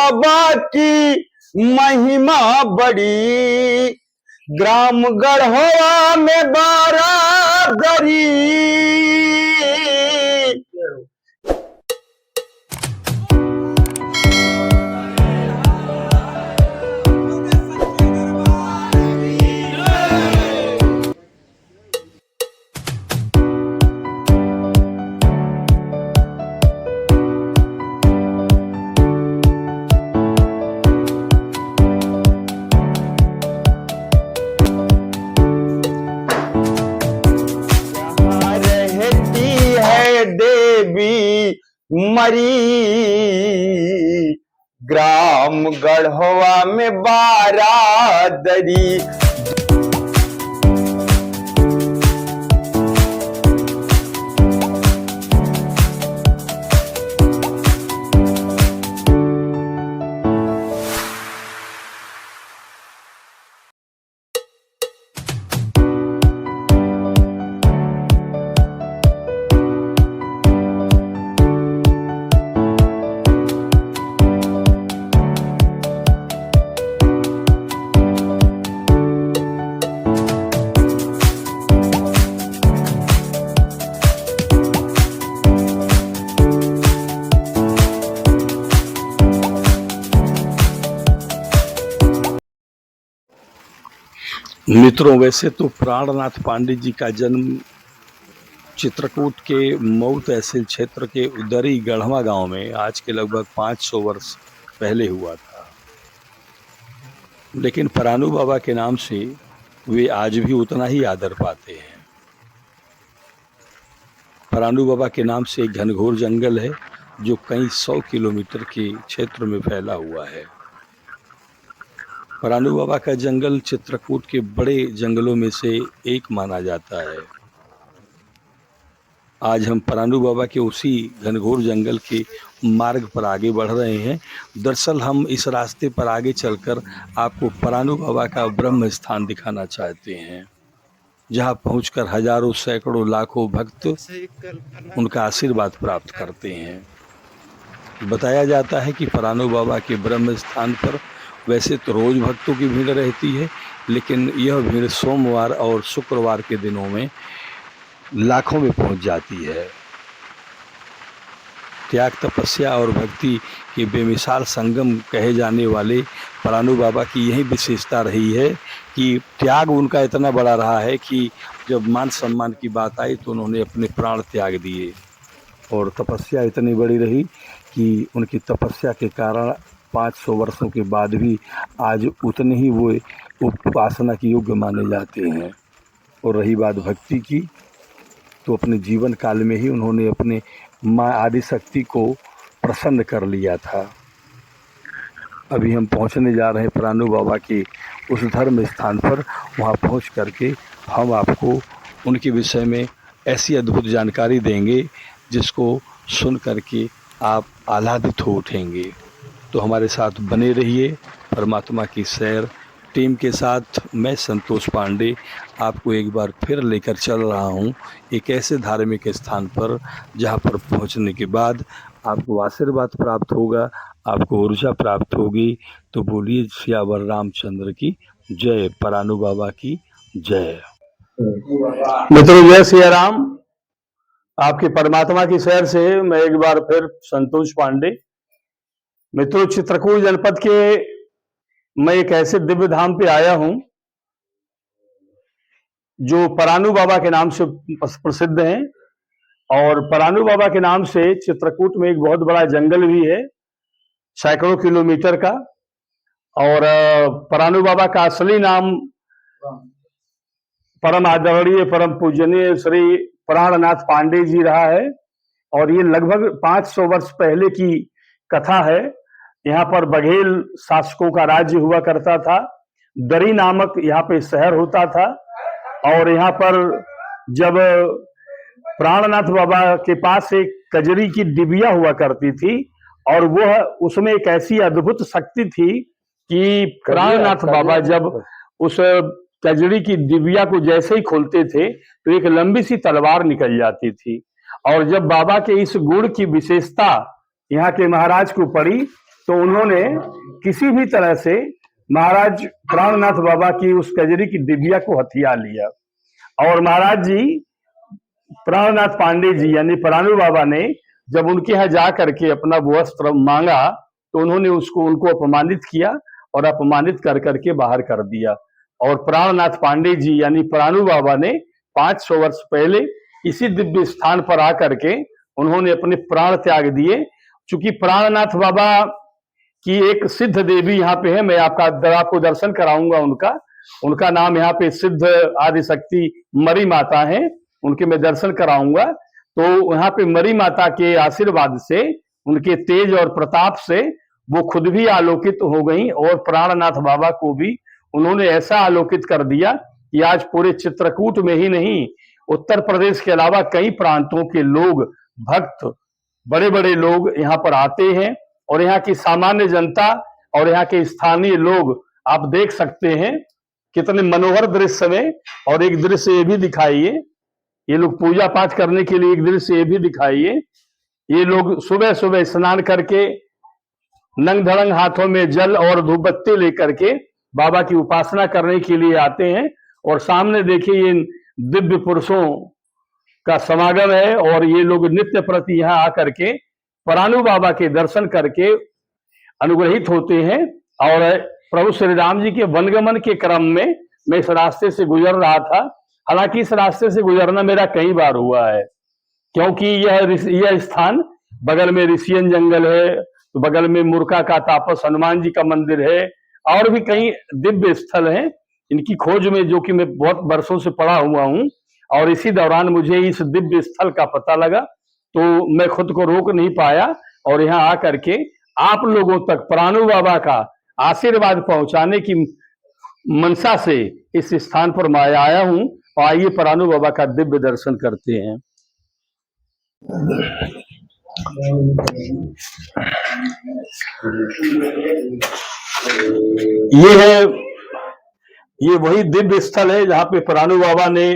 बाबा की महिमा बड़ी, ग्राम गढ़वा में बारादरी। देवी मरी, ग्राम गढ़वा में बारादरी। मित्रों, वैसे तो प्राणनाथ पांडे जी का जन्म चित्रकूट के मऊ तहसील क्षेत्र के उदरी गढ़वा गांव में आज के लगभग 500 वर्ष पहले हुआ था, लेकिन परानू बाबा के नाम से वे आज भी उतना ही आदर पाते हैं। परानू बाबा के नाम से एक घनघोर जंगल है जो कई 100 किलोमीटर के क्षेत्र में फैला हुआ है। परानू बाबा का जंगल चित्रकूट के बड़े जंगलों में से एक माना जाता है। आज हम परानू बाबा के उसी घनघोर जंगल के मार्ग पर आगे बढ़ रहे हैं। दरअसल हम इस रास्ते पर आगे चलकर आपको परानू बाबा का ब्रह्म स्थान दिखाना चाहते हैं, जहां पहुंचकर हजारों, सैकड़ों, लाखों भक्त उनका आशीर्वाद प्राप्त करते हैं। बताया जाता है कि परानू बाबा के ब्रह्म स्थान पर वैसे तो रोज भक्तों की भीड़ रहती है, लेकिन यह भीड़ सोमवार और शुक्रवार के दिनों में लाखों में पहुंच जाती है। त्याग, तपस्या और भक्ति के बेमिसाल संगम कहे जाने वाले परानू बाबा की यही विशेषता रही है कि त्याग उनका इतना बड़ा रहा है कि जब मान सम्मान की बात आई तो उन्होंने अपने प्राण त्याग दिए, और तपस्या इतनी बड़ी रही कि उनकी तपस्या के कारण 500 वर्षों के बाद भी आज उतने ही वो उपासना की योग्य माने जाते हैं। और रही बात भक्ति की, तो अपने जीवन काल में ही उन्होंने अपने माँ आदि शक्ति को प्रसन्न कर लिया था। अभी हम पहुंचने जा रहे हैं परानू बाबा के उस धर्म स्थान पर। वहां पहुंच करके हम आपको उनके विषय में ऐसी अद्भुत जानकारी देंगे जिसको सुन करके आप आह्लादित हो उठेंगे। तो हमारे साथ बने रहिए। परमात्मा की सैर टीम के साथ मैं संतोष पांडे आपको एक बार फिर लेकर चल रहा हूं एक ऐसे धार्मिक स्थान पर जहां पर पहुंचने के बाद आपको आशीर्वाद प्राप्त होगा, आपको ऊर्जा प्राप्त होगी। तो बोलिए सियावर रामचंद्र की जय, परानू बाबा की जय। मित्रों, जय सिया राम। आपकी परमात्मा की सैर से मैं एक बार फिर संतोष पांडे। मित्रों, चित्रकूट जनपद के मैं एक ऐसे दिव्य धाम पे आया हूं जो परानू बाबा के नाम से प्रसिद्ध हैं, और परानू बाबा के नाम से चित्रकूट में एक बहुत बड़ा जंगल भी है, सैकड़ों किलोमीटर का। और परानू बाबा का असली नाम परम आदरणीय, परम पूजनीय श्री प्राणनाथ पांडे जी रहा है, और ये लगभग 500 वर्ष पहले की कथा है। यहाँ पर बघेल शासकों का राज्य हुआ करता था। दरी नामक यहाँ पे शहर होता था, और यहाँ पर जब प्राणनाथ बाबा के पास एक कजरी की डिबिया हुआ करती थी, और वह उसमें एक ऐसी अद्भुत शक्ति थी कि प्राणनाथ बाबा जब उस कजरी की डिबिया को जैसे ही खोलते थे तो एक लंबी सी तलवार निकल जाती थी। और जब बाबा के इस गुण की विशेषता यहाँ के महाराज को पड़ी तो उन्होंने किसी भी तरह से महाराज प्राणनाथ बाबा की उस कजरी की डिबिया को हथिया लिया और महाराज जी प्राणनाथ पांडे जी यानी परानू बाबा ने जब उनके यहाँ जा करके अपना वो वस्त्र मांगा तो उन्होंने उनको अपमानित किया और अपमानित कर करके बाहर कर दिया। और प्राणनाथ पांडे जी यानी परानू बाबा ने 500 वर्ष पहले इसी दिव्य स्थान पर आकर के उन्होंने अपने प्राण त्याग दिए। चूंकि प्राणनाथ बाबा की एक सिद्ध देवी यहाँ पे है, मैं आपको दर्शन कराऊंगा उनका नाम यहाँ पे सिद्ध आदिशक्ति मरी माता है, उनके मैं दर्शन कराऊंगा। तो यहाँ पे मरी माता के आशीर्वाद से, उनके तेज और प्रताप से वो खुद भी आलोकित हो गई और प्राणनाथ बाबा को भी उन्होंने ऐसा आलोकित कर दिया कि आज पूरे चित्रकूट में ही नहीं, उत्तर प्रदेश के अलावा कई प्रांतों के लोग, भक्त, बड़े बड़े लोग यहाँ पर आते हैं और यहाँ की सामान्य जनता और यहाँ के स्थानीय लोग आप देख सकते हैं कितने मनोहर दृश्य में। और एक दृश्य ये भी दिखाइए, ये लोग पूजा पाठ करने के लिए एक दृश्य ये भी दिखाइए। ये लोग सुबह सुबह स्नान करके नंग धड़ंग हाथों में जल और धूपबत्ती लेकर के बाबा की उपासना करने के लिए आते हैं। और सामने देखिए ये दिव्य पुरुषों का समागम है और ये लोग नित्य प्रति यहाँ आकर के परानू बाबा के दर्शन करके अनुग्रहित होते हैं। और प्रभु श्री राम जी के वनगमन के क्रम में मैं इस रास्ते से गुजर रहा था। हालांकि इस रास्ते से गुजरना मेरा कई बार हुआ है, क्योंकि यह स्थान बगल में ऋषियन जंगल है, तो बगल में मुर्का का तापस हनुमान जी का मंदिर है और भी कई दिव्य स्थल हैं इनकी खोज में, जो कि मैं बहुत वर्षों से पड़ा हुआ हूँ। और इसी दौरान मुझे इस दिव्य स्थल का पता लगा तो मैं खुद को रोक नहीं पाया और यहाँ आकर के आप लोगों तक परानू बाबा का आशीर्वाद पहुंचाने की मनसा से इस स्थान पर मैं आया हूं। और आइए परानू बाबा का दिव्य दर्शन करते हैं। ये वही दिव्य स्थल है जहाँ पे परानू बाबा ने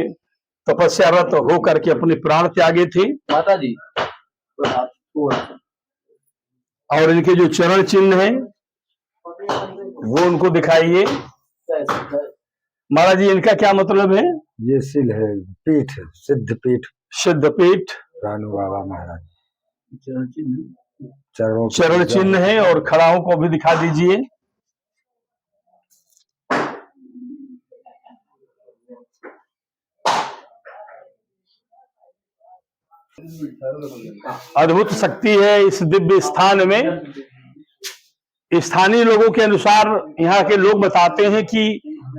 तपस्यारत होकर के अपने प्राण त्यागे थे। माता जी और इनके जो चरण चिन्ह हैं वो उनको दिखाइए। महाराज जी इनका क्या मतलब है? ये सिल है, पीठ, सिद्ध पीठ, सिद्ध पीठ, रानू बाबा महाराज चरण चिन्ह है। और खड़ाओं को भी दिखा दीजिए। अद्भुत शक्ति है इस दिव्य स्थान में। स्थानीय लोगों के अनुसार यहाँ के लोग बताते हैं कि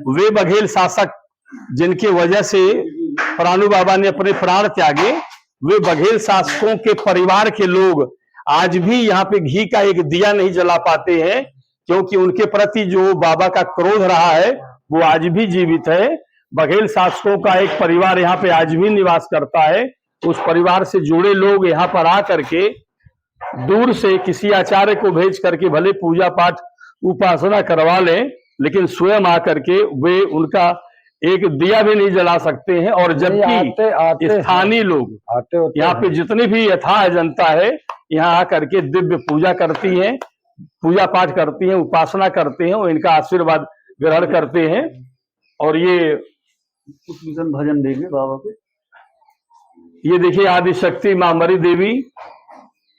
वे बघेल शासक जिनके वजह से परानू बाबा ने अपने प्राण त्यागे, वे बघेल शासकों के परिवार के लोग आज भी यहाँ पे घी का एक दिया नहीं जला पाते हैं, क्योंकि उनके प्रति जो बाबा का क्रोध रहा है वो आज भी जीवित है। बघेल शासकों का एक परिवार यहाँ पे आज भी निवास करता है। उस परिवार से जुड़े लोग यहाँ पर आ करके दूर से किसी आचार्य को भेज करके भले पूजा पाठ उपासना करवा लें, लेकिन स्वयं आकर के वे उनका एक दिया भी नहीं जला सकते हैं। और जबकि स्थानीय लोग यहाँ पे जितनी भी यथाह जनता है यहाँ आकर के दिव्य पूजा करती है, पूजा पाठ करती हैं, उपासना करते हैं और इनका आशीर्वाद ग्रहण करते हैं। और ये भजन देंगे बाबा के। ये देखिए आदिशक्ति मां मरी देवी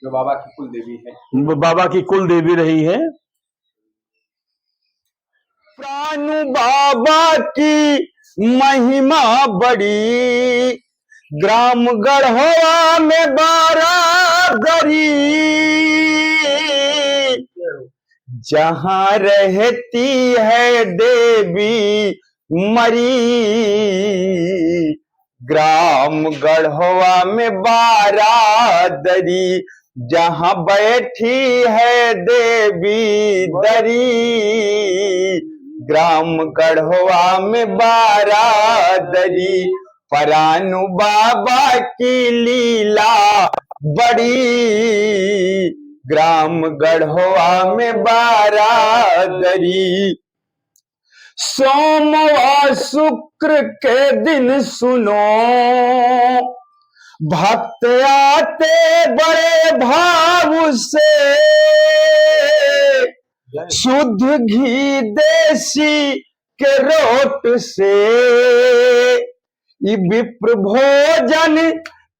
जो बाबा की कुल देवी है, बाबा की कुल देवी रही है। प्राणु बाबा की महिमा बड़ी, ग्राम गढ़वा में बारादरी, जहां रहती है देवी मरी, ग्राम गढ़वा में बारादरी, जहां बैठी है देवी दरी, ग्राम गढ़वा में बारादरी, परानू बाबा की लीला बड़ी, ग्राम गढ़वा में बारादरी। सोमवार शुक्र के दिन सुनो, भक्त आते बड़े भाव से, शुद्ध घी देसी के रोट से, ये विप्र भोजन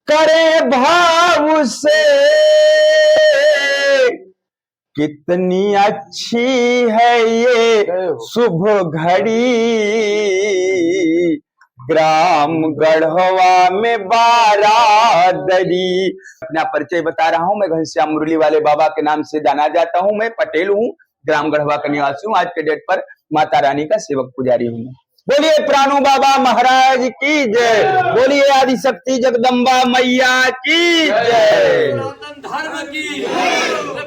करे भाव से। कितनी अच्छी है ये शुभ घड़ी, ग्राम गढ़वा में बारादरी। अपना परिचय बता रहा हूं, मैं घनश्याम मुरली वाले बाबा के नाम से जाना जाता हूं। मैं पटेल हूं, ग्राम गढ़वा का निवासी हूं। आज के डेट पर माता रानी का सेवक पुजारी हूं। बोलिए प्राणु बाबा महाराज की जय, बोलिए आदिशक्ति जगदम्बा मैया की जय। सनातन धर्म की,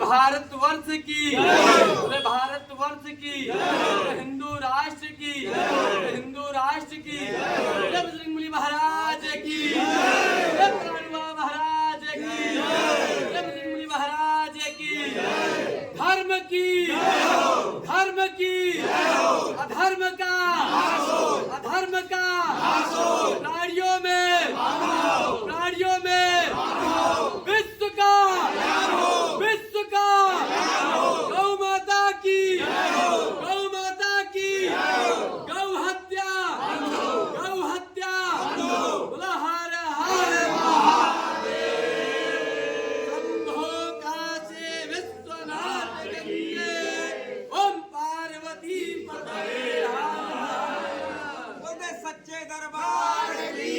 भारत वर्ष की, भारत वर्ष की, हिंदू राष्ट्र की, हिंदू राष्ट्र की, बजरंग बली महाराज की, प्राणु बाबा महाराज की, बजरंग बली महाराज की। धर्म की, धर्म की, अधर्म का, अधर्म का, प्राणियों में, प्राणियों में, विश्व का, विश्व का, गौ माता की, गौ माता की, गौ हत्या, गौ हत्या, हर हर शंभो काशी विश्वनाथ गंगे, ओम पार्वती पते सच्चे दरबार की।